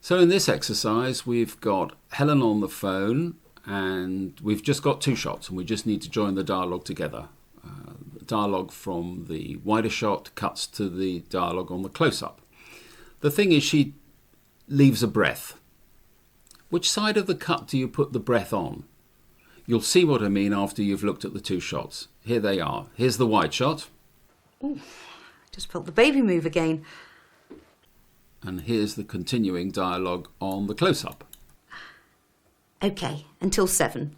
So in this exercise, we've got Helen on the phone and we've just got two shots and we just need to join the dialogue together. The dialogue from the wider shot cuts to the dialogue on the close-up. The thing is, she leaves a breath. Which side of the cut do you put the breath on? You'll see what I mean after you've looked at the two shots. Here they are. Here's the wide shot. Ooh, I just felt the baby move again. And here's the continuing dialogue on the close-up. Okay, until 7.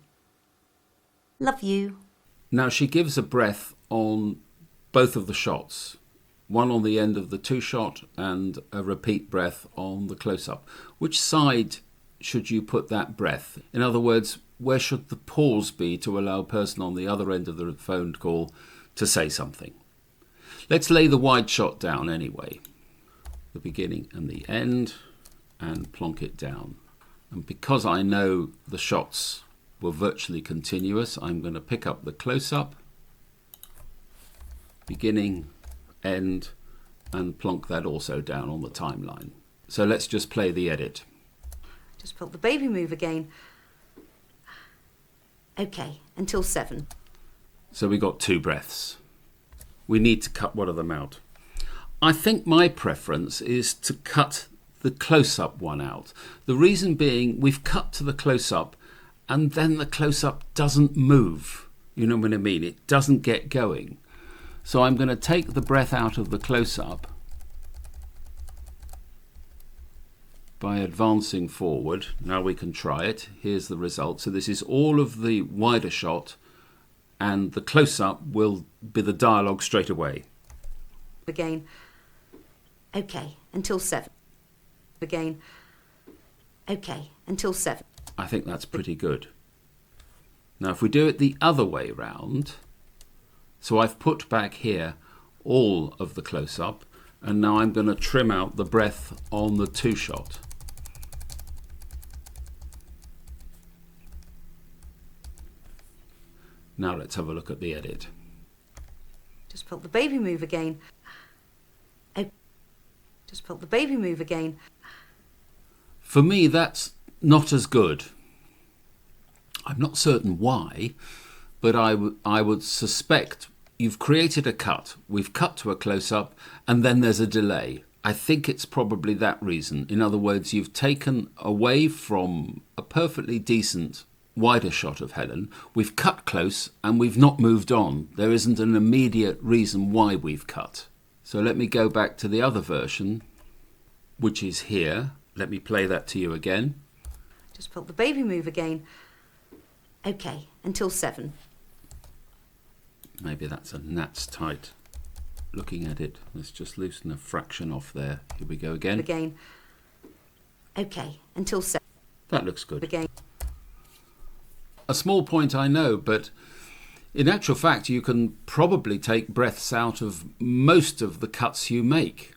Love you. Now she gives a breath on both of the shots. One on the end of the two shot and a repeat breath on the close-up. Which side should you put that breath? In other words, where should the pause be to allow a person on the other end of the phone call to say something? Let's lay the wide shot down anyway. The beginning and the end, and plonk it down. And because I know the shots were virtually continuous, I'm going to pick up the close-up, beginning, end, and plonk that also down on the timeline. So let's just play the edit. Just felt the baby move again. Okay, until 7. So we got two breaths. We need to cut one of them out. I think my preference is to cut the close-up one out. The reason being, we've cut to the close-up and then the close-up doesn't move. You know what I mean? It doesn't get going. So I'm going to take the breath out of the close-up by advancing forward. Now we can try it. Here's the result. So this is all of the wider shot and the close-up will be the dialogue straight away. Again. Okay, until 7. Again. Okay, until 7. I think that's pretty good. Now if we do it the other way round, so I've put back here all of the close-up and now I'm going to trim out the breath on the two shot. Now let's have a look at the edit. Just felt the baby move again. Just felt the baby move again. For me, that's not as good. I'm not certain why, but I would suspect you've created a cut. We've cut to a close-up and then there's a delay. I think it's probably that reason. In other words, you've taken away from a perfectly decent wider shot of Helen. We've cut close and we've not moved on. There isn't an immediate reason why we've cut. So let me go back to the other version, which is here. Let me play that to you again. Just felt the baby move again. Okay, until 7. Maybe that's a gnat's tight. Looking at it, let's just loosen a fraction off there. Here we go again. Again. Okay, until 7. That looks good. Again. A small point, I know, but in actual fact, you can probably take breaths out of most of the cuts you make.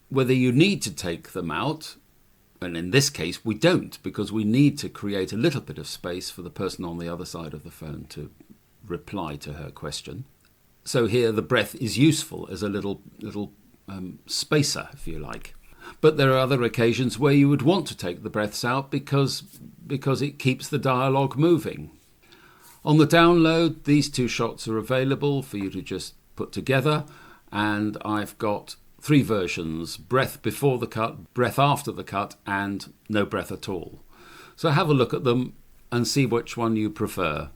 Whether you need to take them out, and in this case we don't, because we need to create a little bit of space for the person on the other side of the phone to reply to her question. So here the breath is useful as a little spacer, if you like. But there are other occasions where you would want to take the breaths out because it keeps the dialogue moving. On the download, these two shots are available for you to just put together, and I've got 3 versions: breath before the cut, breath after the cut, and no breath at all. So have a look at them and see which one you prefer.